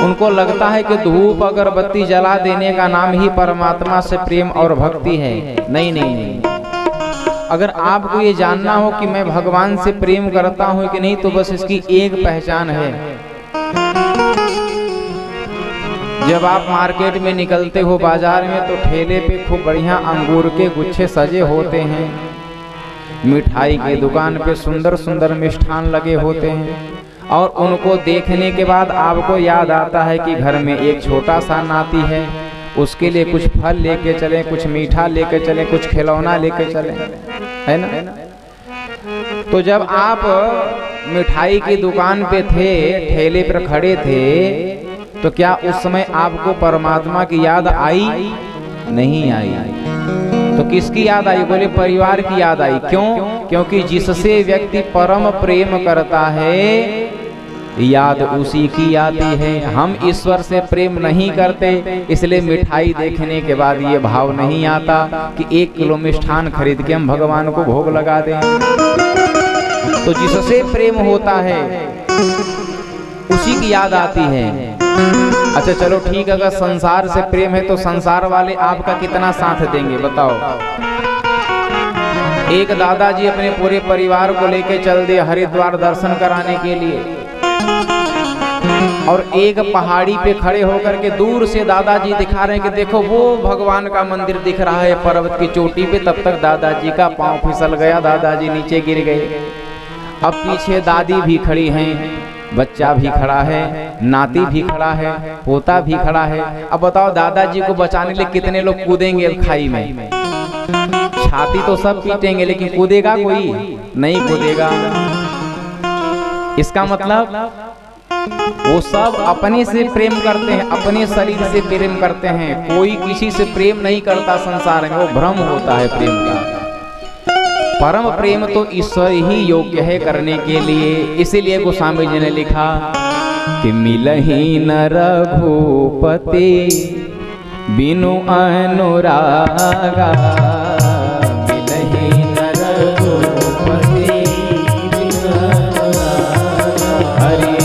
उनको लगता है कि धूप अगरबत्ती जला देने का नाम ही परमात्मा से प्रेम और भक्ति है। नहीं नहीं नहीं, अगर आपको ये जानना हो कि मैं भगवान से प्रेम करता हूं कि नहीं, तो बस इसकी एक पहचान है। जब आप मार्केट में निकलते हो बाजार में, तो ठेले पे खूब बढ़िया अंगूर के गुच्छे सजे होते हैं, मिठाई की दुकान पे सुंदर सुंदर मिष्ठान लगे होते हैं, और उनको देखने के बाद आपको याद आता है कि घर में एक छोटा सा नाती है, उसके लिए कुछ फल लेके चलें, कुछ मीठा लेके चलें, कुछ खिलौना लेके चलें, है ना। तो जब आप मिठाई की दुकान पे थे, ठेले पर खड़े थे, तो क्या उस समय आपको परमात्मा की याद आई? नहीं आई। तो किसकी याद आई? बोले परिवार की याद आई। क्यों? क्योंकि जिससे व्यक्ति परम प्रेम करता है, याद उसी की आती है। हम ईश्वर से प्रेम नहीं करते, इसलिए मिठाई देखने के बाद ये भाव नहीं आता कि 1 किलो मिष्ठान खरीद के हम भगवान को भोग लगा दें। तो जिससे प्रेम होता है उसी की याद आती है। अच्छा चलो ठीक, अगर संसार से प्रेम है तो संसार वाले आपका कितना साथ देंगे बताओ। एक दादाजी अपने पूरे परिवार को लेके चल दिए हरिद्वार दर्शन कराने के लिए, और एक पहाड़ी पे खड़े होकर के दूर से दादाजी दिखा रहे हैं कि देखो वो भगवान का मंदिर दिख रहा है पर्वत की चोटी पे। तब तक दादाजी का पांव फिसल गया, दादाजी नीचे गिर गए। अब पीछे दादी भी खड़ी हैं, बच्चा भी खड़ा है, नाती भी खड़ा है, पोता भी खड़ा है। अब बताओ दादाजी को बचाने लिए कितने लोग कूदेंगे खाई में? छाती तो सब पीटेंगे, लेकिन कूदेगा कोई? नहीं कूदेगा। इसका मतलब वो सब अपने से प्रेम करते हैं, अपने शरीर से प्रेम करते हैं। कोई किसी से प्रेम नहीं करता संसार में, वो भ्रम होता है प्रेम का। परम प्रेम तो ईश्वर ही योग्य है करने के लिए। इसीलिए गोस्वामी जी ने लिखा कि मिलहि न रघुपति बिनु अनुरागा, मिलहि न रघुपति बिनु अनुरागा, हरि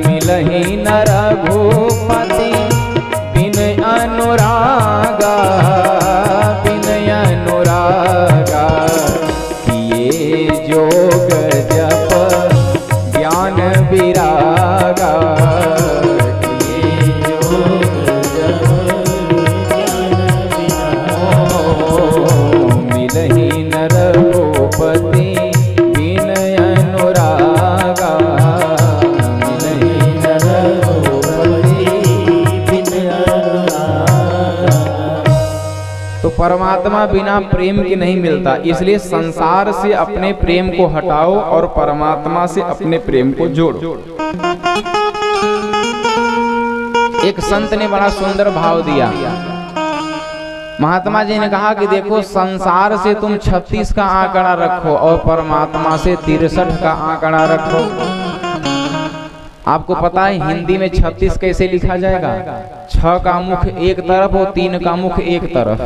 मिलहि न रघुपति बिनु अनुरागा, बिनु अनुरागा, योग जप ज्ञान विरागा, मिलहि न रघुपति बिनु अनुरागा, मिलहि न रघुपति बिनु अनुरागा। तो परमात्मा बिना प्रेम के नहीं मिलता, इसलिए संसार से अपने प्रेम को हटाओ और परमात्मा से अपने प्रेम को जोड़ो। एक संत ने बड़ा सुंदर भाव दिया। महात्मा जी ने कहा कि देखो, संसार से तुम 36 का आंकड़ा रखो और परमात्मा से 63 का आंकड़ा रखो। आपको पता है हिंदी में 36 कैसे लिखा जाएगा? 6 का मुख एक तरफ और 3 का मुख एक तरफ,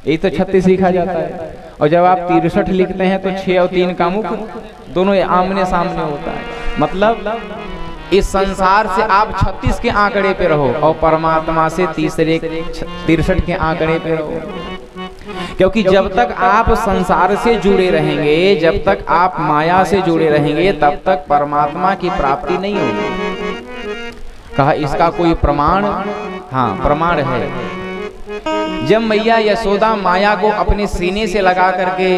यही तो 36 लिखा जाता है। और जब आप 63 लिखते हैं तो 6 और 3 का मुख दोनों आमने सामने होता है। मतलब इस संसार से आप 36 के आंकड़े पे रहो और परमात्मा से 63 के आंकड़े पे रहो। क्योंकि जब तक आप संसार से जुड़े रहेंगे, जब तक आप माया से जुड़े रहेंगे, तब तक परमात्मा की प्राप्ति नहीं होगी। कहा इसका कोई प्रमाण? हाँ प्रमाण है। जब मैया यशोदा माया को अपने सीने से लगा करके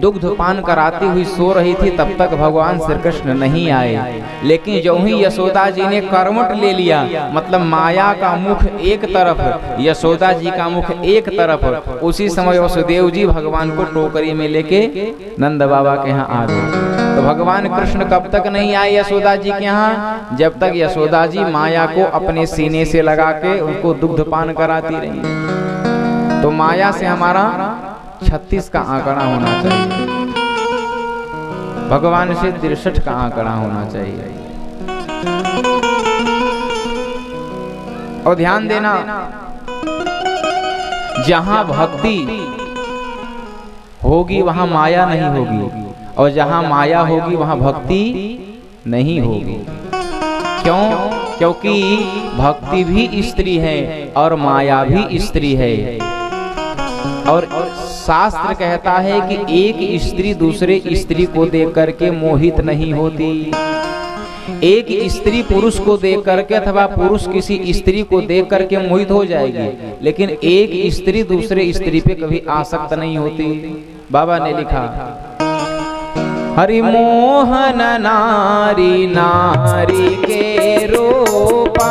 दुग्ध पान कराती हुई सो रही थी, तब तक भगवान श्री कृष्ण नहीं आए। लेकिन जो ही यशोदा जी ने करवट ले लिया, मतलब माया का मुख एक तरफ, यशोदा जी का मुख एक तरफ, उसी समय वसुदेव जी भगवान को टोकरी में लेके नंद बाबा के यहाँ आ गए। तो भगवान कृष्ण कब तक नहीं आए यशोदा जी के यहाँ? जब तक यशोदा जी माया को अपने सीने से लगा के उनको दुग्ध पान कराती रही। तो माया से हमारा 36 का आंकड़ा होना चाहिए, भगवान से 63 का आंकड़ा होना चाहिए। और ध्यान देना, जहां भक्ति होगी वहां माया नहीं होगी, और जहां माया होगी वहां भक्ति नहीं होगी। क्यों? क्योंकि भक्ति भी स्त्री है और माया भी स्त्री है। और शास्त्र कहता है कि एक स्त्री दूसरे स्त्री को देख करके मोहित नहीं होती, एक स्त्री पुरुष को देख करके अथवा पुरुष किसी स्त्री को देख करके मोहित हो जाएगी, लेकिन एक स्त्री दूसरे स्त्री पे कभी आसक्त नहीं होती। बाबा ने लिखा, हरि मोहन नारी नारी के रूपा,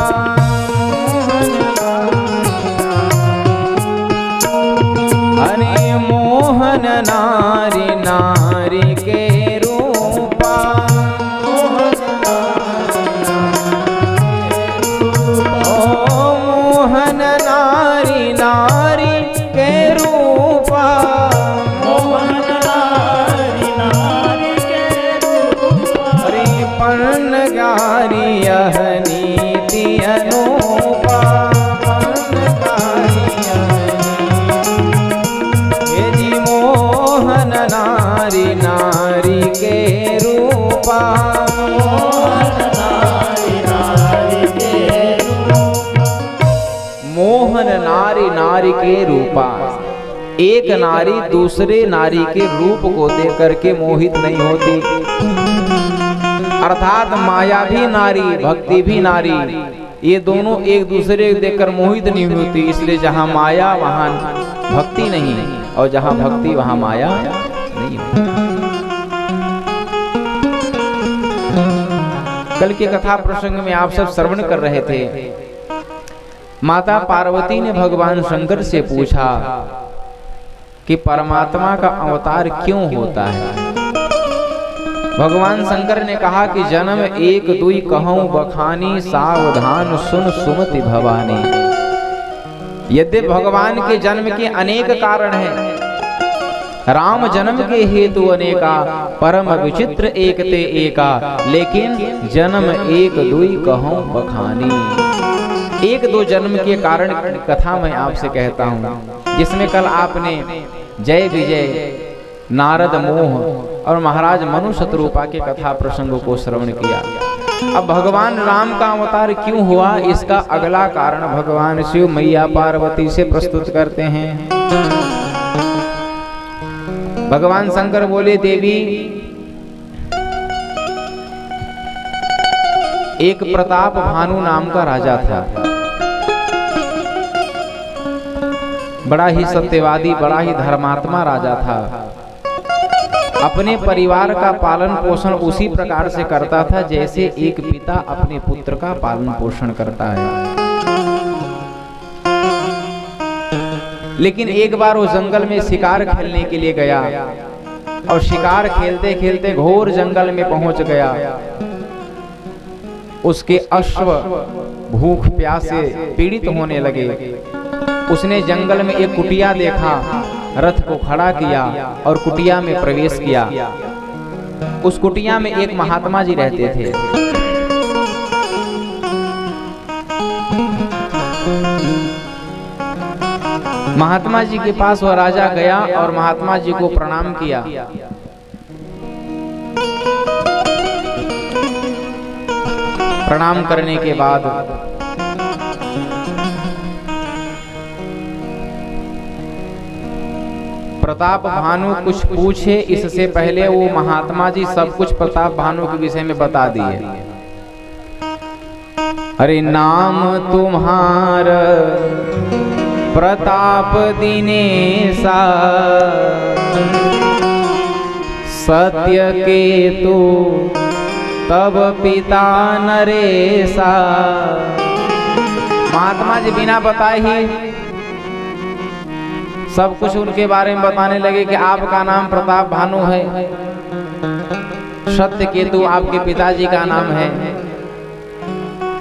हरि मोहन नारी नारी के रूपा, ओ मोहन नारी नारी के रूपा, मोहन नारी नारी के रूपा, हरि पर्ण गारी यह नीति अनुपा, नारी नारी के रूपा, मोहन नारी नारी के रूपा। एक नारी दूसरे नारी के रूप को देख करके मोहित नहीं होती, अर्थात माया भी नारी भक्ति भी नारी, ये दोनों एक दूसरे को देखकर मोहित नहीं होती। इसलिए जहाँ माया वहाँ भक्ति नहीं, और जहाँ भक्ति वहाँ माया नहीं होती। कल के कथा प्रसंग में आप सब श्रवण कर रहे थे, माता पार्वती ने भगवान शंकर से पूछा कि परमात्मा का अवतार क्यों होता है। भगवान शंकर ने कहा कि जन्म एक दुई कहूं बखानी, सावधान सुन सुमति भवानी। यद्यपि भगवान के जन्म के अनेक कारण हैं, राम जन्म के हेतु अनेका, परम विचित्र एक ते एका, लेकिन जन्म एक दुई कहूं बखानी। एक दो जन्म के कारण कथा मैं आपसे कहता हूं, जिसमें कल आपने जय विजय, नारद मोह और महाराज मनु शत्रुपा के कथा प्रसंगों को श्रवण किया। अब भगवान राम का अवतार क्यों हुआ, इसका अगला कारण भगवान शिव मैया पार्वती से प्रस्तुत करते हैं। भगवान शंकर बोले, देवी एक प्रताप भानु नाम का राजा था, बड़ा ही सत्यवादी, बड़ा ही धर्मात्मा राजा था। अपने परिवार का पालन पोषण उसी प्रकार से करता था जैसे एक पिता अपने पुत्र का पालन पोषण करता है। लेकिन एक बार वो जंगल में शिकार खेलने के लिए गया, और शिकार खेलते खेलते घोर जंगल में पहुंच गया। उसके अश्व भूख प्यास से पीड़ित होने लगे। उसने जंगल में एक कुटिया देखा, रथ को खड़ा किया और कुटिया में प्रवेश किया। उस कुटिया में एक महात्मा जी रहते थे। महात्मा जी के पास वह राजा गया और महात्मा जी को प्रणाम किया। प्रणाम करने के बाद प्रताप भानु कुछ पूछे, इससे पहले वो महात्मा जी सब कुछ प्रताप भानु के विषय में बता दिए। अरे नाम तुम्हार प्रताप दिनेशा, सत्य केतु तब पिता नरेशा। महात्मा जी बिना बताए ही सब कुछ उनके बारे में बताने लगे कि आपका नाम प्रताप भानु है, सत्य केतु आपके पिताजी का नाम है।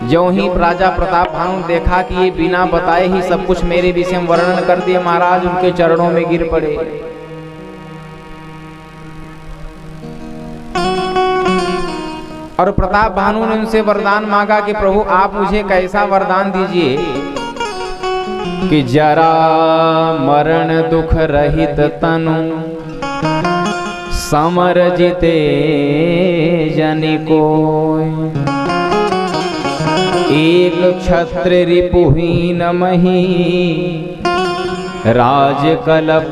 जो ही राजा प्रताप भानु देखा कि ये बिना बताए ही सब कुछ मेरे विषय में वर्णन कर दिए, महाराज उनके चरणों में गिर पड़े। और प्रताप भानु ने उनसे वरदान मांगा कि प्रभु आप मुझे कैसा वरदान दीजिए कि जरा मरण दुख रहित तनु, समर जिते जनि कोय। एक क्षत्र रिपुहीन मही राज कलप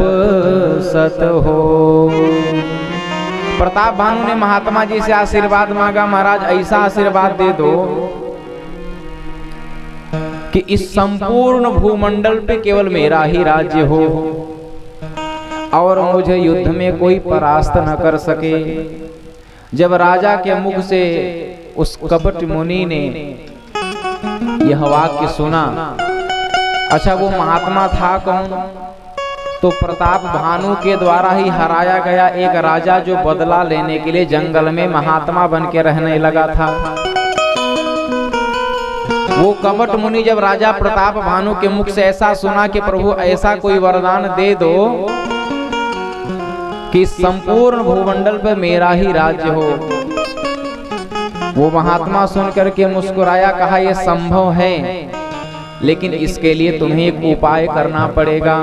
सत हो। प्रताप भानु ने महात्मा जी से आशीर्वाद मांगा, महाराज ऐसा आशीर्वाद दे दो कि इस संपूर्ण भूमंडल पे केवल मेरा ही राज्य हो और मुझे युद्ध में कोई परास्त न कर सके। जब राजा के मुख से उस कपट मुनि ने यह वाक्य सुना, अच्छा वो महात्मा था कौन? तो प्रताप भानु के द्वारा ही हराया गया एक राजा जो बदला लेने के लिए जंगल में महात्मा बन के रहने लगा था। वो कपट मुनि जब राजा प्रताप भानु के मुख से ऐसा सुना कि प्रभु ऐसा कोई वरदान दे दो कि संपूर्ण भूमंडल पर मेरा ही राज्य हो, वो महात्मा सुनकर के मुस्कुराया, कहा यह संभव है लेकिन इसके लिए तुम्हें एक उपाय करना पड़ेगा।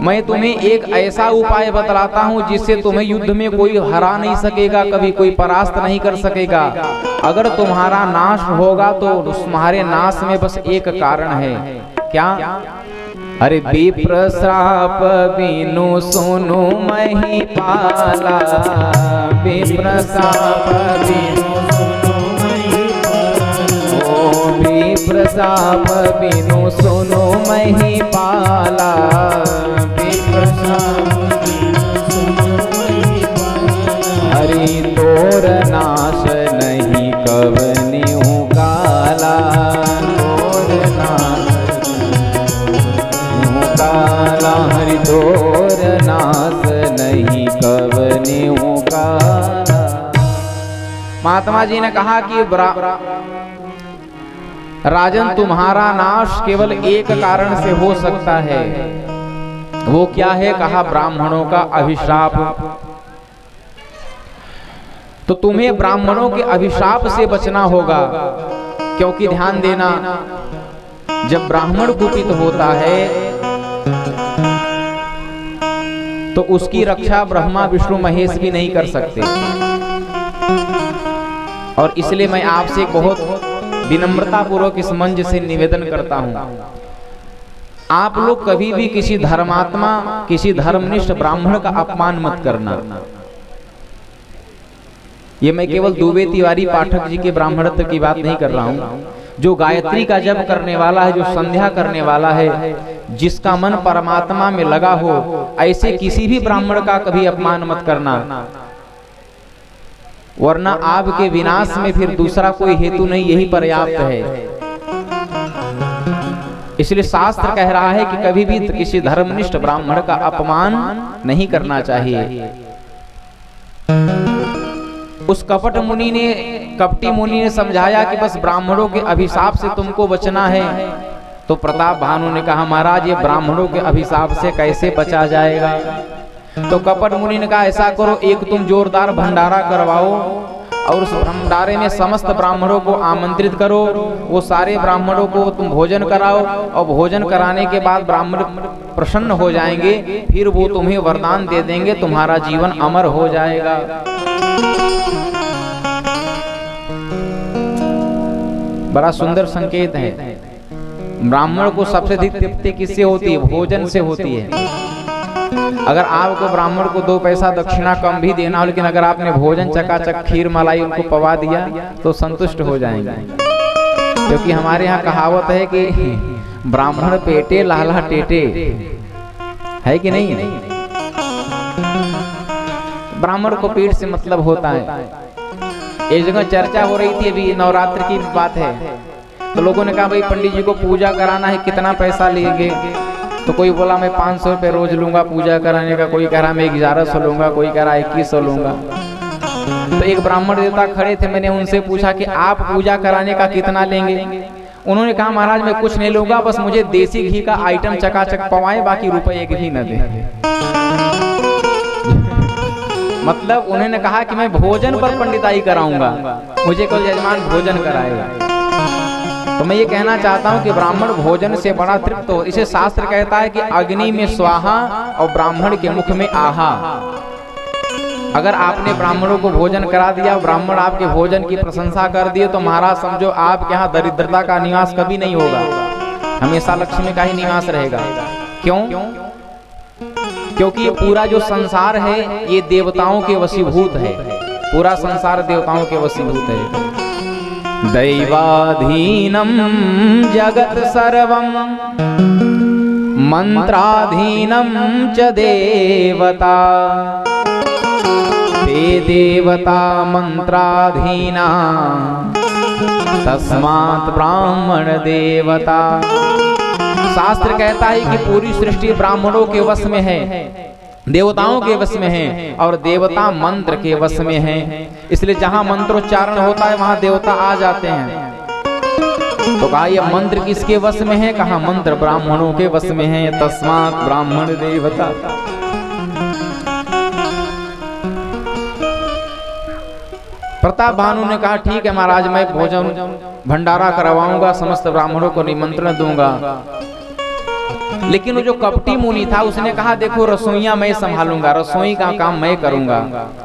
मैं तुम्हें एक ऐसा उपाय बतलाता हूं जिससे तुम्हें युद्ध में कोई हरा नहीं सकेगा, कभी कोई परास्त नहीं कर सकेगा। अगर तुम्हारा नाश होगा तो तुम्हारे नाश में बस एक कारण है। क्या? अरे विप्र श्राप बिनु सुनु मही पाला, विप्र श्राप बिनु विप्र श्राप बिनु सुनु मही पाला, विप्र श्राप हरि तोर नाश नहीं कवनिउ काला, तोर नाश काला, हरि तोर नाश नहीं कवनिउ काला। महात्मा जी ने कहा कि राजन तुम्हारा नाश केवल एक कारण से हो सकता है। वो क्या है? कहा ब्राह्मणों का अभिशाप। तो तुम्हें ब्राह्मणों के अभिशाप से बचना होगा, क्योंकि ध्यान देना जब ब्राह्मण कुपित होता है तो उसकी रक्षा ब्रह्मा विष्णु महेश भी नहीं कर सकते। और इसलिए मैं आपसे बहुत विनम्रता पूर्वक इस मंच से निवेदन करता हूं, आप लोग कभी भी किसी धर्मात्मा, किसी धर्मनिष्ठ ब्राह्मण का अपमान मत करना। ये मैं केवल दुबे तिवारी पाठक जी के ब्राह्मणत्व की बात नहीं कर रहा हूं। जो गायत्री का जप करने वाला है, जो संध्या करने वाला है, जिसका मन परमात्मा में लगा हो, ऐसे किसी भी ब्राह्मण का कभी अपमान मत करना, वरना आपके विनाश में फिर दूसरा कोई हेतु नहीं, यही पर्याप्त है। इसलिए शास्त्र कह रहा है कि कभी भी किसी धर्मनिष्ठ ब्राह्मण का अपमान नहीं करना चाहिए। उस कपट मुनि ने, कपटी मुनि ने समझाया कि बस ब्राह्मणों के अभिशाप से तुमको बचना है। तो प्रताप भानु ने कहा, महाराज ये ब्राह्मणों के अभिशाप से कैसे बचा जाएगा? तो कपट मुनि ने कहा, ऐसा करो, एक तुम जोरदार भंडारा करवाओ और उस भंडारे में समस्त ब्राह्मणों को आमंत्रित करो, वो सारे ब्राह्मणों को तुम भोजन कराओ और भोजन कराने के बाद ब्राह्मण प्रसन्न हो जाएंगे, फिर वो तुम्हें वरदान दे देंगे, तुम्हारा जीवन अमर हो जाएगा। बड़ा सुंदर संकेत है। ब्राह्मण को सबसे अधिक तृप्ति किससे होती है? भोजन से होती है। अगर आपको ब्राह्मण को 2 पैसा दक्षिणा कम भी देना हो, लेकिन अगर आपने भोजन चकाचक खीर मलाई उनको पवा दिया तो संतुष्ट हो जाएंगे। क्योंकि हमारे यहाँ कहावत है कि ब्राह्मण पेटे लाला टेटे, है कि नहीं? ब्राह्मण को पेट से मतलब होता है। एक जगह चर्चा हो रही थी, अभी नवरात्र की बात है, तो लोगों ने कहा भाई पंडित जी को पूजा कराना है, कितना पैसा लेंगे? तो कोई बोला मैं 500 रुपये रोज लूंगा पूजा कराने का, कोई कह रहा मैं 1100 लूंगा, कोई कह रहा 2100 लूंगा। तो एक ब्राह्मण देवता खड़े थे, मैंने उनसे पूछा कि आप पूजा कराने का कितना लेंगे? उन्होंने कहा महाराज मैं कुछ नहीं लूंगा, बस मुझे देसी घी का आइटम चकाचक पवाए, बाकी रुपए एक भी न दे। मतलब उन्होंने कहा कि मैं भोजन पर पंडिताई कराऊंगा, मुझे कोई यजमान भोजन कराएगा। तो मैं ये कहना चाहता हूँ कि ब्राह्मण भोजन से बड़ा तृप्त हो। इसे शास्त्र कहता है कि अग्नि में स्वाहा और ब्राह्मण के मुख में आहा। अगर आपने ब्राह्मणों को भोजन करा दिया, ब्राह्मण आपके भोजन की प्रशंसा कर दिए, तो महाराज समझो आपके यहाँ दरिद्रता का निवास कभी नहीं होगा, हमेशा लक्ष्मी का ही निवास रहेगा। क्यों? क्योंकि ये पूरा जो संसार है ये देवताओं के वशीभूत है, पूरा संसार देवताओं के वशीभूत है। दैवाधीनम जगत सर्वम मंत्राधीनम च देवता, ते देवता मंत्राधीना तस्मात् ब्राह्मण देवता। शास्त्र कहता है कि पूरी सृष्टि ब्राह्मणों के वश में है, देवताओं के वश में है, और देवता मंत्र के वश में है। इसलिए जहां मंत्रोच्चारण होता है वहां देवता आ जाते हैं। तो कहा ये मंत्र किसके वश में है? कहा मंत्र ब्राह्मणों के वश में है, तस्मात् ब्राह्मण देवता। प्रताप भानु ने कहा ठीक है महाराज, मैं भोजन भंडारा करवाऊंगा, समस्त ब्राह्मणों को निमंत्रण दूंगा। लेकिन वो जो कपटी मुनि था उसने कहा देखो रसोइया मैं संभालूंगा, रसोई का काम मैं करूंगा।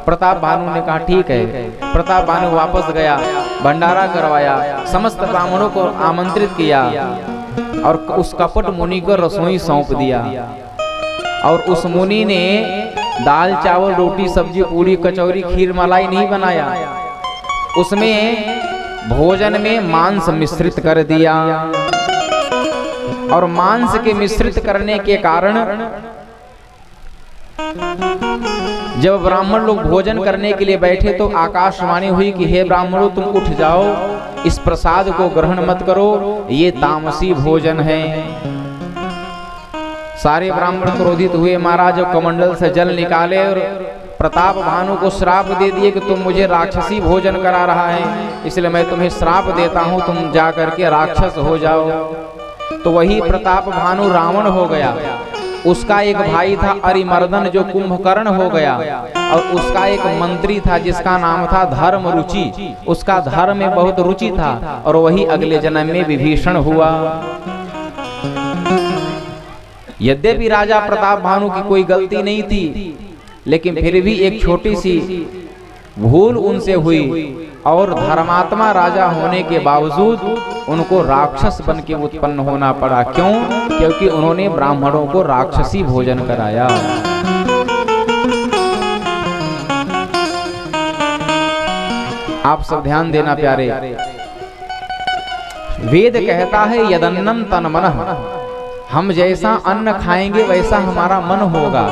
प्रताप भानु ने कहा ठीक है। प्रताप भानु वापस गया, भंडारा करवाया, समस्त ब्राह्मणों को आमंत्रित किया और उस कपट मुनि को रसोई सौंप दिया। और उस मुनि ने दाल चावल रोटी सब्जी पूरी कचौरी खीर मलाई नहीं बनाया, उसमें भोजन में मांस मिश्रित कर दिया। और मांस के मिश्रित करने के कारण जब ब्राह्मण लोग भोजन करने के लिए बैठे तो आकाशवाणी हुई कि हे ब्राह्मणों तुम उठ जाओ, इस प्रसाद को ग्रहण मत करो, ये तामसी भोजन है। सारे ब्राह्मण क्रोधित हुए, महाराज कमंडल से जल निकाले और प्रताप भानु को श्राप दे दिए कि तुम मुझे राक्षसी भोजन करा रहा है, इसलिए मैं तुम्हें श्राप देता हूं, तुम जा करके राक्षस हो जाओ। तो वही प्रताप भानु रावण हो गया। उसका एक भाई था अरिमर्दन जो कुंभकर्ण हो गया, और उसका एक मंत्री था जिसका नाम था धर्म रुचि, उसका धर्म में बहुत रुचि था, और वही अगले जन्म में विभीषण हुआ। यद्यपि राजा प्रताप भानु की कोई गलती नहीं थी, लेकिन फिर भी एक छोटी सी भूल उनसे हुई, और धर्मात्मा राजा होने के बावजूद उनको राक्षस बन के उत्पन्न होना पड़ा। क्यों? क्योंकि उन्होंने ब्राह्मणों को राक्षसी भोजन कराया। आप सब ध्यान देना प्यारे, वेद कहता है यदन्नम तन्मनः, हम जैसा अन्न खाएंगे वैसा हमारा मन होगा।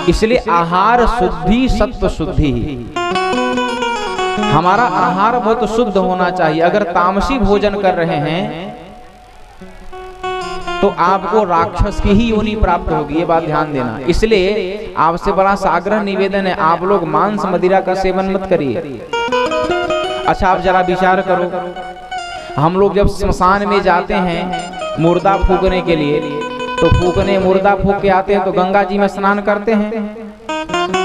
इसलिए आहार शुद्धि सत्व शुद्धि, हमारा आहार बहुत शुद्ध होना चाहिए। अगर तामसी भोजन कर रहे हैं तो आपको राक्षस की ही योनि प्राप्त होगी, ये बात ध्यान देना। इसलिए आपसे बड़ा साग्रह निवेदन है, आप लोग मांस मदिरा का सेवन मत करिए। अच्छा आप जरा विचार करो, हम लोग जब स्मशान में जाते हैं मुर्दा फूकने के लिए, तो फूकने मुर्दा फूक के आते हैं तो गंगा जी में स्नान करते हैं,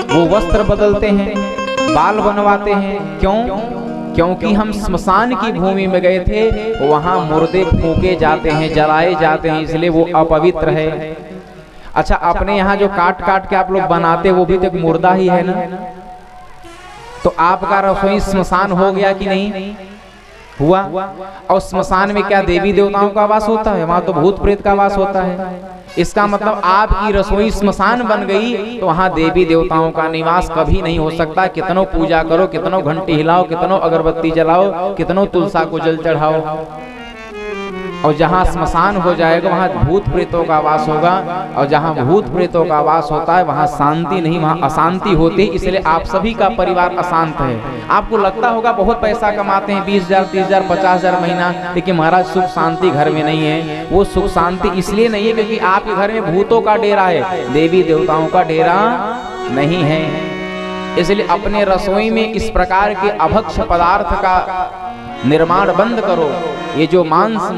वो वस्त्र बदलते हैं, बाल बनवाते हैं। क्यों? क्योंकि हम स्मशान की भूमि में गए थे, वहां मुर्दे फूके जाते हैं, जलाए जाते हैं, इसलिए वो अपवित्र है। अच्छा अपने यहाँ जो काट काट के आप लोग बनाते वो भी तो एक मुर्दा ही है ना। तो आपका रसोई स्मशान हो गया कि नहीं हुआ? और स्मशान में क्या देवी देवताओं का वास होता है? वहां तो भूत प्रेत का वास होता है। इसका मतलब आपकी रसोई स्मशान बन गई तो वहां देवी देवताओं का निवास कभी नहीं हो सकता। कितनों पूजा करो, कितनों घंटी हिलाओ, कितनों अगरबत्ती जलाओ, कितनों तुलसा को जल चढ़ाओ, और जहाँ स्मशान हो जाएगा वहाँ भूत प्रेतों का वास होगा। और जहाँ भूत प्रेतों का वास होता है वहाँ शांति नहीं, वहाँ अशांति होती है। इसलिए आप सभी का परिवार अशांत है। आपको लगता होगा बहुत पैसा कमाते हैं, 20,000, 30,000, 50,000 महीना, लेकिन महाराज सुख शांति घर में नहीं है। वो सुख शांति इसलिए नहीं है क्योंकि आपके घर में भूतों का डेरा है, देवी देवताओं का डेरा नहीं है। इसलिए अपने रसोई में इस प्रकार के अभक्ष पदार्थ का निर्माण बंद करो। ये जो मांस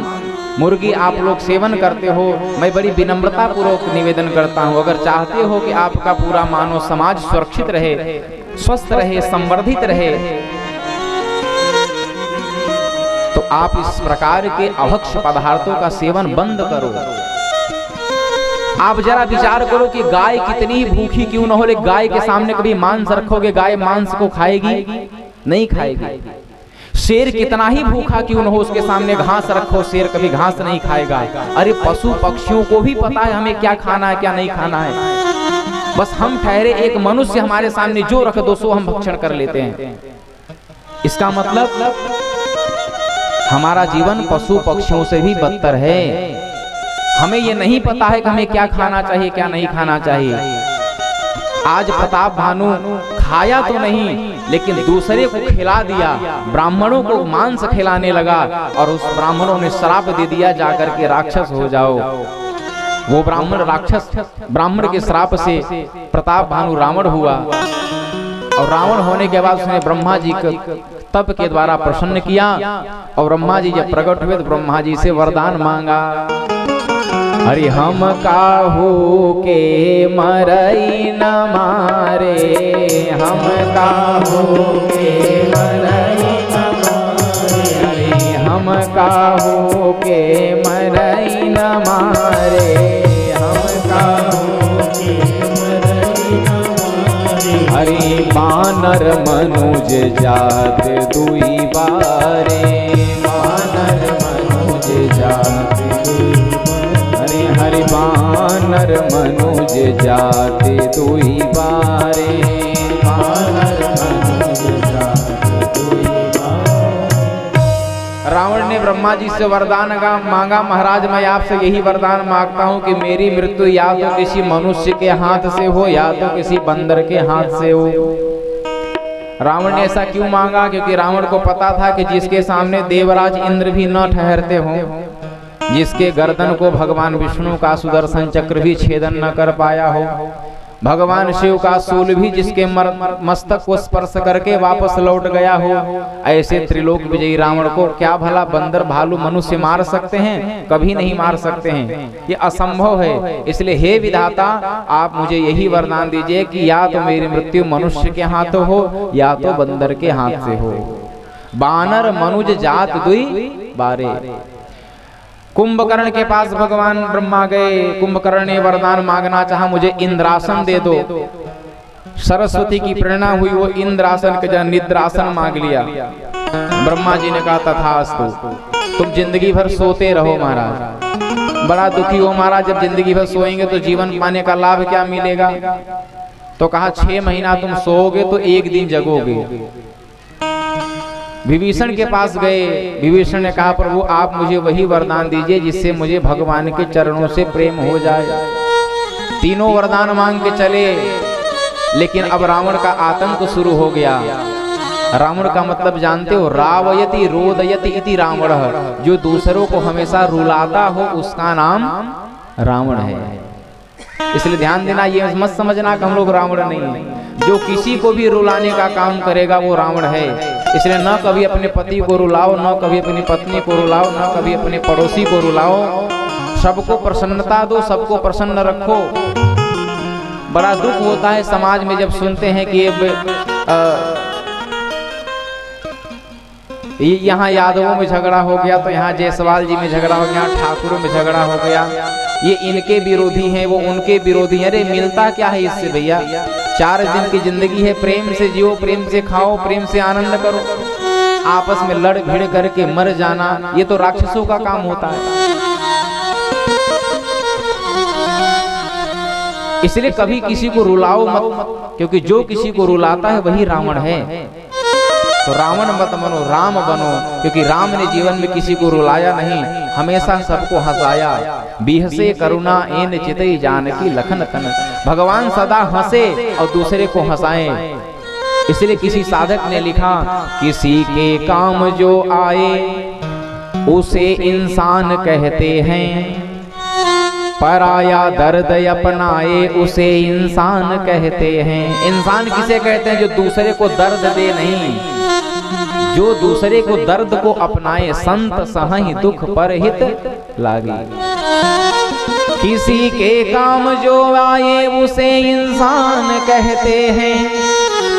मुर्गी आप लोग सेवन करते हो, मैं बड़ी विनम्रता पूर्वक निवेदन करता हूँ, अगर चाहते हो कि आपका पूरा मानव समाज सुरक्षित रहे, स्वस्थ रहे, संवर्धित रहे, तो आप इस प्रकार के अभक्ष पदार्थों का सेवन बंद करो। आप जरा विचार करो कि गाय कितनी ही भूखी क्यों न हो, लेकिन गाय के सामने कभी मांस रखोगे, गाय मांस को खाएगी? नहीं खाएगी। शेर कितना ही भूखा क्यों न हो, उसके सामने घास रखो, शेर कभी घास नहीं खाएगा। अरे पशु पक्षियों को भी पता है हमें क्या खाना है क्या नहीं खाना है, बस हम ठहरे एक मनुष्य हमारे सामने जो रख दो सो हम भक्षण कर लेते हैं। इसका मतलब हमारा जीवन पशु पक्षियों से भी बदतर है। हमें ये नहीं पता है कि हमें क्या खाना चाहिए क्या नहीं खाना चाहिए। आज प्रताप भानु खाया तो नहीं, लेकिन दूसरे को खिला दिया, ब्राह्मणों को मांस खिलाने लगा, और उस ब्राह्मणों ने श्राप दे दिया जाकर के राक्षस हो जाओ। वो ब्राह्मण राक्षस, ब्राह्मण के श्राप से प्रताप भानु रावण हुआ, और रावण होने के बाद उसने ब्रह्मा जी के तप के द्वारा प्रसन्न किया, और ब्रह्मा जी जब प्रकट हुए तो ब्रह्मा जी से वरदान मांगा। अरे हम काहू के मरई न मारे, हम काहू के मरई न मारे, अरे हम काहू के मरई न मारे, हम काहू के मरई न मारे। अरे बानर मनुज जात दुई बारे, बानर मनुज जात हरि बानर मनुज जाते दुई बारे, बानर मनुज जाते दुई बारे। रावण ने ब्रह्मा जी से वरदान मांगा, महाराज मैं आपसे यही वरदान मांगता हूँ कि मेरी मृत्यु या तो किसी मनुष्य के हाथ से हो या तो किसी बंदर के हाथ से हो। रावण ने ऐसा क्यों मांगा? क्योंकि रावण को पता था कि जिसके सामने देवराज इंद्र भी न ठहरते हों, जिसके गर्दन को भगवान विष्णु का सुदर्शन चक्र भी छेदन न कर पाया हो, भगवान शिव का शूल भी जिसके मस्तक को स्पर्श करके वापस लौट गया हो, ऐसे त्रिलोक विजयी रावण को क्या भला बंदर भालू मनुष्य मार सकते हैं? कभी नहीं मार सकते हैं, ये असंभव है। इसलिए हे विधाता आप मुझे यही वरदान दीजिए कि या तो मेरी मृत्यु मनुष्य के हाथों हो या तो बंदर के हाथ से हो। बानर मनुज जात दुई बारे। कुंभकर्ण के पास भगवान ब्रह्मा गए, कुंभकर्ण ने वरदान मांगना चाहा, मुझे इंद्रासन दे दो। सरस्वती की प्रेरणा हुई, वो इंद्रासन के जगह निद्रासन मांग लिया। ब्रह्मा जी ने कहा तथास्तु, तुम जिंदगी भर सोते रहो महाराज। बड़ा दुखी हो महाराज, जब जिंदगी भर सोएंगे तो जीवन पाने का लाभ क्या मिलेगा? तो कहा 6 महीना तुम सोओगे तो 1 दिन जगोगे। विभीषण के पास गए, विभीषण ने कहा प्रभु आप मुझे वही वरदान दीजिए जिससे मुझे भगवान के चरणों से प्रेम हो जाए। तीनों वरदान मांग के चले, लेकिन अब रावण का आतंक शुरू हो गया। रावण का मतलब जानते हो, रावयति रोदयति इति रावण, जो दूसरों को हमेशा रुलाता हो उसका नाम रावण है। इसलिए ध्यान देना, ये मत समझना कि हम लोग रावण नहीं है। जो किसी को भी रुलाने का काम करेगा वो रावण है। इसलिए न कभी अपने पति को रुलाओ, न कभी अपनी पत्नी को रुलाओ, न कभी अपने पड़ोसी को रुलाओ। सबको प्रसन्नता दो, सबको प्रसन्न रखो। बड़ा दुख होता है समाज में जब सुनते हैं कि यहाँ यादवों में झगड़ा हो गया तो यहाँ जायसवाल जी में झगड़ा हो गया, ठाकुरों में झगड़ा हो गया, ये इनके विरोधी हैं वो उनके विरोधी हैं। अरे मिलता क्या है इससे भैया? 4 दिन की जिंदगी है, प्रेम से जियो, प्रेम से खाओ, प्रेम से आनंद करो। आपस में लड़ भिड़ करके मर जाना ये तो राक्षसों का काम होता है। इसलिए कभी किसी को रुलाओ मत, क्योंकि जो किसी को रुलाता है वही रावण है। तो रावण मत बनो, राम बनो, क्योंकि राम ने जीवन में किसी को रुलाया नहीं, हमेशा सबको हंसाया। बिहसे करुणा एन चितई जानकी लखन तन। भगवान सदा हंसे और दूसरे को हंसाएं। इसलिए किसी साधक ने लिखा, किसी के काम जो आए उसे इंसान कहते हैं, पराया दर्द अपनाए उसे इंसान कहते हैं। इंसान किसे कहते हैं? जो दूसरे को दर्द दे नहीं, जो दूसरे को दर्द को अपनाए। संत सहहि दुख पर हित लागे। किसी के काम जो आए उसे इंसान कहते हैं,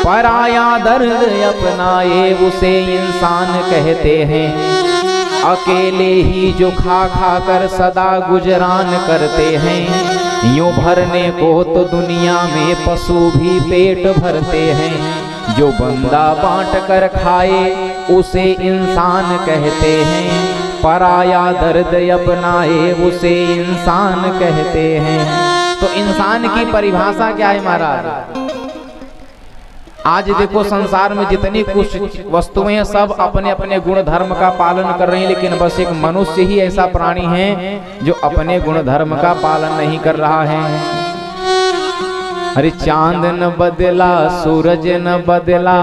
पराया दर्द अपनाए उसे इंसान कहते हैं। अकेले ही जो खा खा कर सदा गुजरान करते हैं, यूं भरने को तो दुनिया में पशु भी पेट भरते हैं, जो बंदा बांट कर खाए उसे इंसान कहते हैं, पराया दर्द अपनाए उसे इंसान कहते हैं। तो इंसान की परिभाषा क्या है महाराज? आज देखो संसार में जितनी कुछ वस्तुएं हैं सब अपने अपने गुण धर्म का पालन कर रही हैं, लेकिन बस एक मनुष्य ही ऐसा प्राणी है जो अपने गुण धर्म का पालन नहीं कर रहा है। अरे चांद न बदला, सूरज न बदला,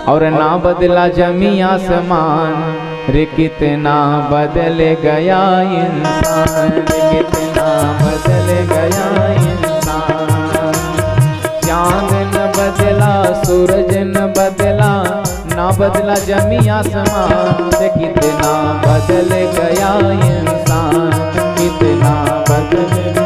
और ना बदला जमी आसमान, रे कितना बदल गया इंसान, रे कितना बदल गया इंसान। चांद न बदला, सूरज न बदला, ना बदला जमी आसमान, रे कितना बदल गया इंसान, कितना बदल गया।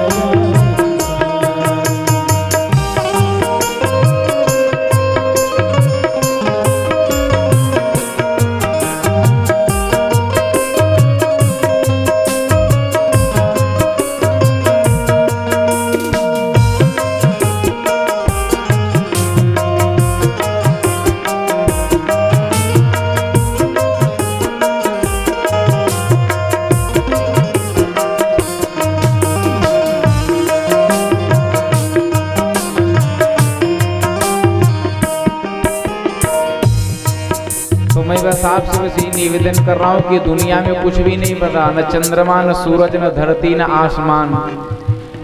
तो मैं बस आपसे बस ये निवेदन कर रहा हूँ कि दुनिया में कुछ भी नहीं बदला, न चंद्रमा न सूरज न धरती न आसमान,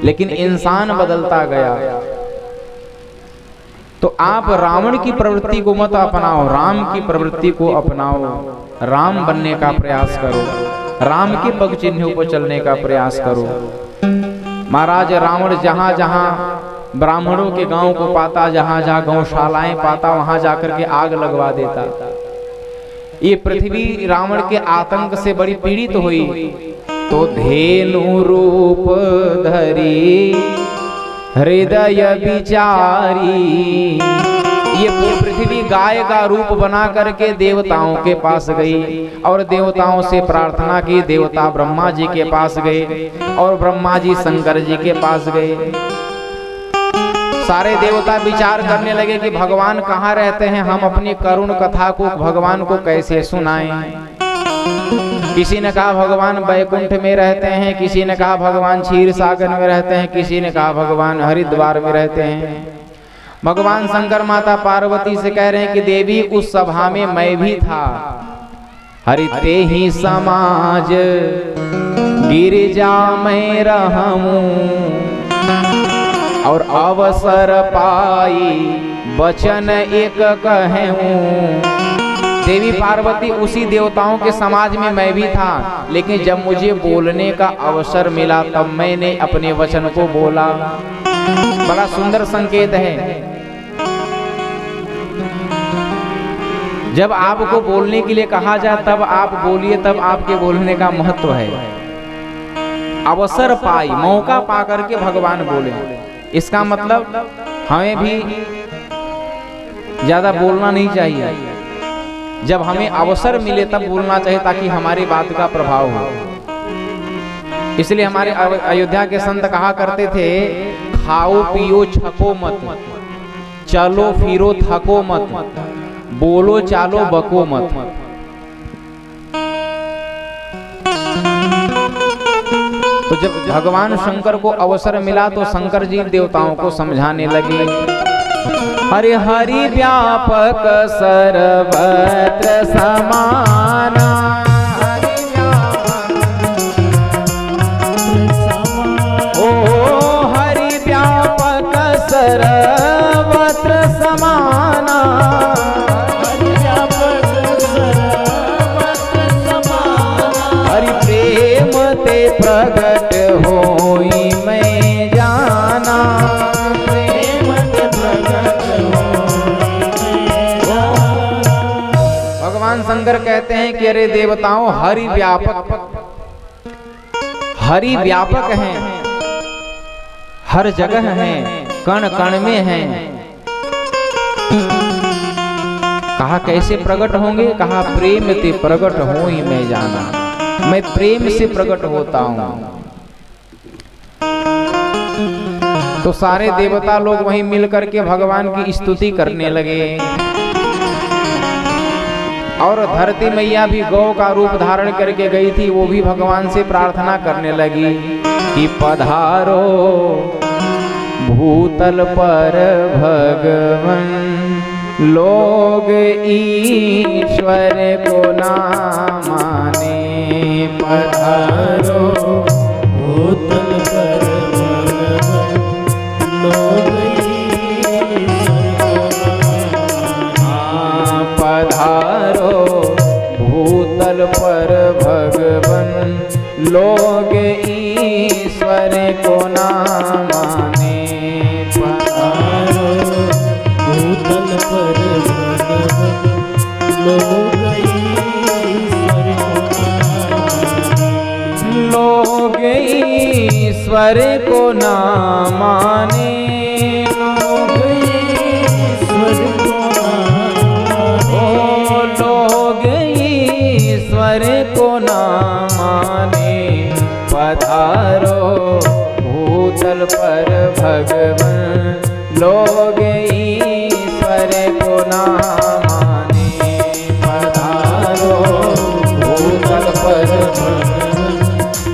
लेकिन इंसान बदलता गया। तो आप रावण की प्रवृत्ति को मत अपनाओ, राम की प्रवृत्ति को अपनाओ, राम बनने का प्रयास करो, राम के पग चिन्हों पर चलने का प्रयास करो। महाराज रावण जहां जहां ब्राह्मणों के गांव को पाता, जहां जहां गौशालाएं पाता, वहां जाकर के आग लगवा देता। ये पृथ्वी रावण के आतंक से बड़ी पीड़ित हुई। तो धेनु रूप धरी हृदय विचारी, ये पृथ्वी गाय का रूप बना करके देवताओं के पास गई और देवताओं से प्रार्थना की। देवता ब्रह्मा जी के पास गए और ब्रह्मा जी शंकर जी के पास गए। सारे देवता विचार करने लगे कि भगवान कहाँ रहते हैं, हम अपनी करुण कथा को भगवान को कैसे सुनाएं। किसी ने कहा भगवान बैकुंठ में रहते हैं, किसी ने कहा भगवान क्षीर सागर में रहते हैं, किसी ने कहा भगवान हरिद्वार में रहते हैं। भगवान शंकर माता पार्वती से कह रहे हैं कि देवी उस सभा में मैं भी था, हरिते ही समाज गिरिजा में रहूं, और अवसर पाई वचन एक कहूं। देवी पार्वती उसी देवताओं के समाज में मैं भी था, लेकिन जब मुझे बोलने का अवसर मिला तब मैंने अपने वचन को बोला। बड़ा सुंदर संकेत है। जब आपको बोलने के लिए कहा जाए तब आप बोलिए, तब आपके बोलने का महत्व है। अवसर पाई, मौका पा करके भगवान बोले, इसका मतलब हमें भी ज्यादा बोलना नहीं चाहिए। जब हमें अवसर मिले तब बोलना चाहिए ताकि हमारी बात का प्रभाव हो। इसलिए हमारे अयोध्या के संत कहा करते थे, खाओ पियो छको मत, चलो फिरो थको मत, बोलो चालो बको मत। तो जब भगवान शंकर को अवसर मिला तो शंकर जी देवताओं को समझाने लगे, हरि हरि व्यापक सर्वत्र समाना, ओ हरि व्यापक सर्वत्र समाना, हरि प्रेम ते प्रगट होई मैं जाना, प्रेम ते प्रगट भगवान शंकर कहते हैं कि अरे देवताओं, हरि व्यापक हैं, हर जगह हैं, कण कण में हैं। कहा कैसे प्रकट होंगे? कहा प्रेम ते प्रकट होई मैं जाना, मैं प्रेम से प्रकट होता हूं। तो सारे देवता लोग वहीं मिल करके भगवान की स्तुति करने लगे। और धरती मैया भी गौ का रूप धारण करके गई थी, वो भी भगवान से प्रार्थना करने लगी कि पधारो भूतल पर भगवन, लोग ईश्वर को ना माने। पधारो भूतल पर भगवन, लोग पधारो भूतल पर भगवन, लोग ईश्वर को ना माने। पधारो भूतल पर भगवन, लोग ईश्वर को ना माने। लोग ईश्वर को ईश्वर को ना माने। पधारो भूतल पर भगवन, लोग ईश्वर को ना माने। पधारो भूतल पर भगवन,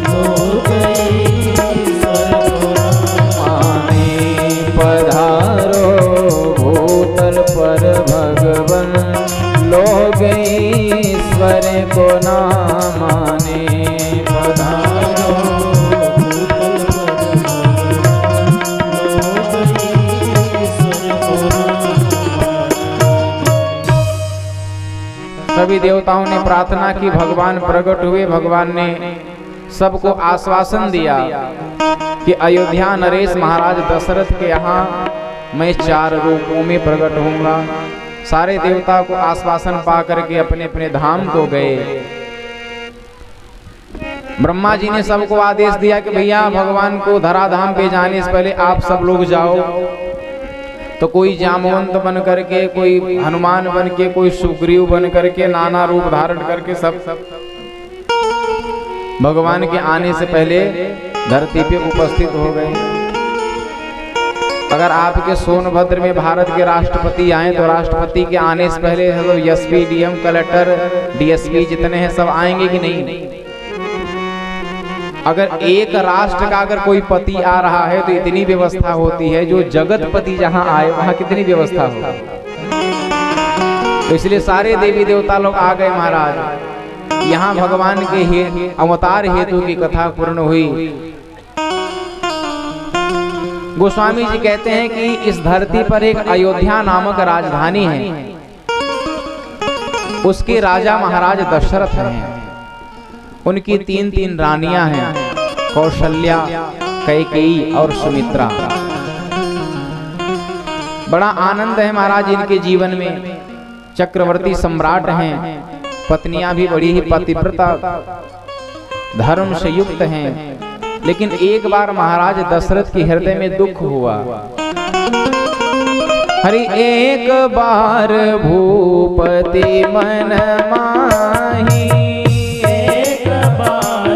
लोग ईश्वर को माने। पधारो भूतल पर भगवन, लोग ईश्वर को ना माने। पधारो सभी देवताओं ने प्रार्थना की, भगवान प्रकट हुए। भगवान ने सबको आश्वासन दिया कि अयोध्या नरेश महाराज दशरथ के यहाँ मैं 4 रूपों में प्रकट होऊंगा। सारे देवता को आश्वासन पा करके अपने अपने धाम को गए। ब्रह्मा जी ने सबको आदेश दिया कि भैया भगवान को धराधाम पे जाने से पहले आप सब लोग जाओ। तो कोई जामवंत बन करके, कोई हनुमान बन के, कोई सुग्रीव बन करके, नाना रूप धारण करके सब भगवान के आने से पहले धरती पे उपस्थित हो गए। अगर आपके सोनभद्र में भारत के राष्ट्रपति आए तो राष्ट्रपति के आने से पहले तो एसपी, डीएम, कलेक्टर, डीएसपी जितने हैं सब आएंगे कि नहीं? अगर एक राष्ट्र का अगर कोई पति आ रहा है तो इतनी व्यवस्था होती है, जो जगतपति जहां आए वहां कितनी व्यवस्था हो। तो इसलिए सारे देवी देवता लोग आ गए महाराज। यहाँ भगवान के अवतार हेतु की कथा पूर्ण हुई। गोस्वामी जी कहते हैं कि इस धरती पर एक अयोध्या नामक राजधानी है, उसके राजा महाराज दशरथ हैं। उनकी 3 रानियां हैं, कौशल्या, कैकेयी और सुमित्रा। बड़ा आनंद है महाराज इनके जीवन में। चक्रवर्ती सम्राट हैं, पत्नियां भी बड़ी ही पतिव्रता धर्म से युक्त हैं। लेकिन एक बार महाराज दशरथ के हृदय में दुख हुआ। हरि एक बार भूपति मन माही, एक बार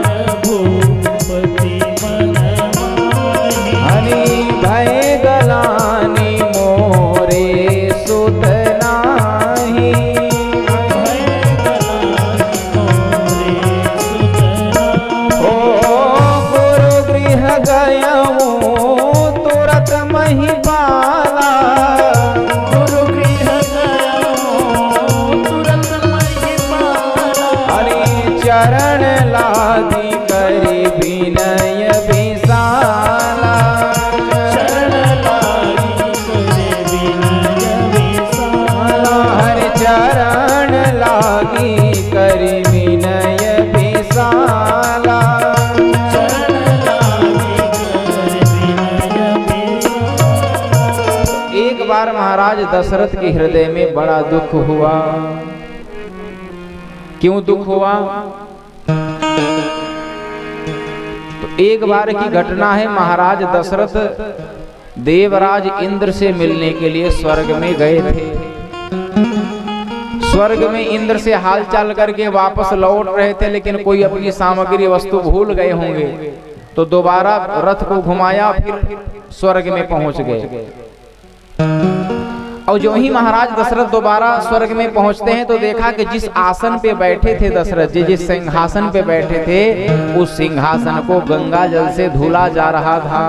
भूपति मन माही। हरि भय गलानी मोरे सुत नाही। भय गलानी मोरे सुत नाही। गुरु गृह गयऊँ तुरत महिपाला। गुरु गृह गयऊँ तुरत महिपाला। हरि चरण लादी करी विनय विशाला। शरण लागी करे विनय विशाला। हरि चरण लागी करी विनय विशाला। शरण लागी करे विनय विशाला। एक बार महाराज दशरथ के हृदय में बड़ा दुख हुआ। क्यों दुख हुआ? तो एक बार की घटना है, महाराज दशरथ देवराज इंद्र से मिलने के लिए स्वर्ग में गए थे। स्वर्ग में इंद्र से हालचाल करके वापस लौट रहे थे, लेकिन कोई अपनी सामग्री वस्तु भूल गए होंगे। तो दोबारा रथ को घुमाया, फिर स्वर्ग में पहुंच गए। और जो ही महाराज दशरथ दोबारा स्वर्ग में पहुंचते हैं तो देखा कि जिस आसन पे बैठे थे दशरथ जी, जिस सिंहासन पे बैठे थे, उस सिंहासन को गंगा जल से धुला जा रहा था।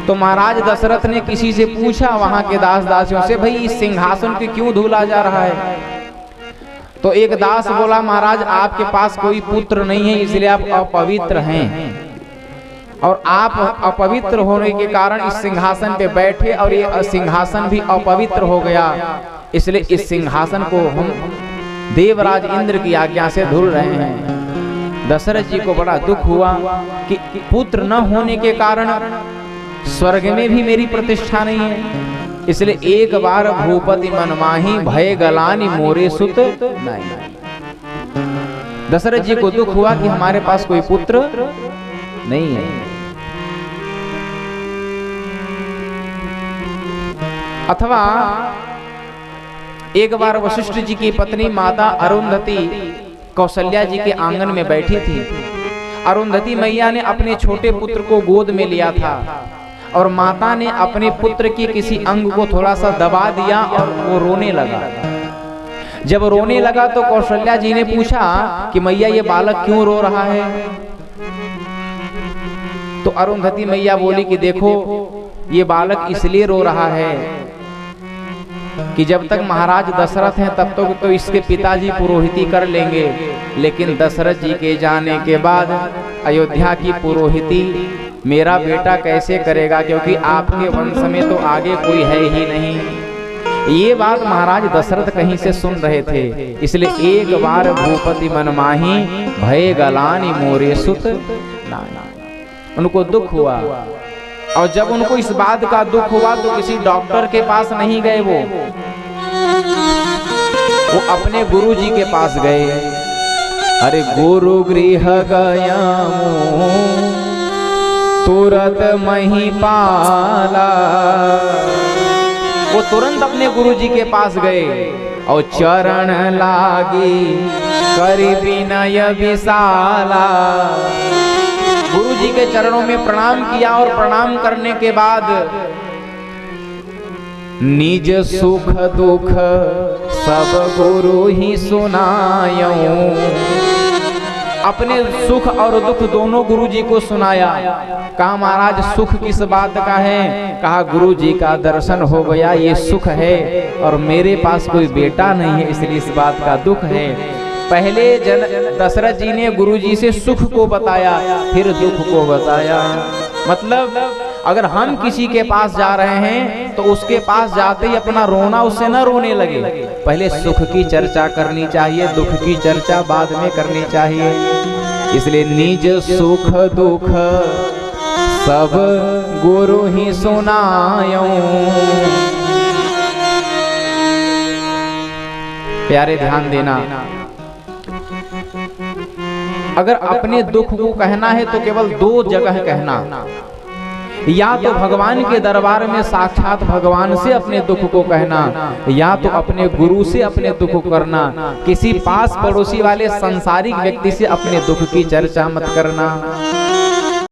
तो महाराज दशरथ ने किसी से पूछा वहां के दास दासियों से, भाई इस सिंहासन को क्यों धुला जा रहा है? तो एक दास बोला, महाराज आपके पास कोई पुत्र नहीं है, इसलिए आप अपवित्र हैं, और आप अपवित्र होने के कारण इस सिंहासन पे बैठे और ये सिंहासन भी अपवित्र हो गया, इसलिए इस सिंहासन को हम देवराज इंद्र की आज्ञा से धुल रहे हैं। दशरथ जी को बड़ा दुख हुआ कि पुत्र न होने के कारण स्वर्ग में भी मेरी प्रतिष्ठा नहीं है, इसलिए एक बार भूपति मन माही भय गलानी मोरे सुत नहीं। दशरथ जी को दुख हुआ कि हमारे पास कोई पुत्र नहीं है। अथवा एक बार वशिष्ठ जी की पत्नी माता अरुंधति कौशल्या जी के आंगन में बैठी थी। अरुंधति मैया ने अपने छोटे पुत्र को गोद में लिया था और माता ने अपने पुत्र के किसी अंग को थोड़ा सा दबा दिया और वो रोने लगा। जब रोने लगा तो कौशल्या जी ने पूछा कि मैया ये बालक क्यों रो रहा है? तो अरुंधति मैया बोली कि देखो ये बालक इसलिए रो रहा है कि जब तक महाराज दशरथ हैं तब तक तो इसके पिताजी पुरोहिती कर लेंगे, लेकिन दशरथ जी के जाने के बाद अयोध्या की पुरोहिती मेरा बेटा कैसे करेगा, क्योंकि आपके वंश में तो आगे कोई है ही नहीं। ये बात महाराज दशरथ कहीं से सुन रहे थे, इसलिए एक बार भूपति मन माही भय गलानी मोरे सुत नाना, उनको दुख हुआ। और जब उनको इस बात का दुख हुआ तो किसी डॉक्टर के पास नहीं गए, वो अपने गुरु जी के पास गए। अरे गुरु गृह गया तुरंत मही पाला, वो तुरंत अपने गुरु जी के पास गए और चरण लागी करी विनय विशाला। गुरु जी के चरणों में प्रणाम किया और प्रणाम करने के बाद निज सुख दुख सब गुरु ही सुनायूं, अपने सुख और दुख दोनों गुरु जी को सुनाया। कहा महाराज सुख किस बात का है? कहा गुरु जी का दर्शन हो गया, ये सुख है, और मेरे पास कोई बेटा नहीं है इसलिए इस बात का दुख है। पहले दशरथ जी ने गुरु जी से सुख को बताया, फिर दुख को बताया। मतलब अगर हम किसी के पास जा रहे हैं तो उसके पास जाते ही अपना रोना उससे न रोने लगे, पहले सुख की चर्चा करनी चाहिए, दुख की चर्चा बाद में करनी चाहिए। इसलिए निज सुख दुख सब गुरु ही सुनायूं। प्यारे ध्यान देना, अगर अपने दुख को कहना है तो केवल दो जगह कहना, या तो भगवान के दरबार में साक्षात भगवान से अपने दुख को कहना, या तो अपने गुरु से अपने दुख को करना। किसी पास पड़ोसी वाले संसारिक व्यक्ति से अपने दुख की चर्चा मत करना।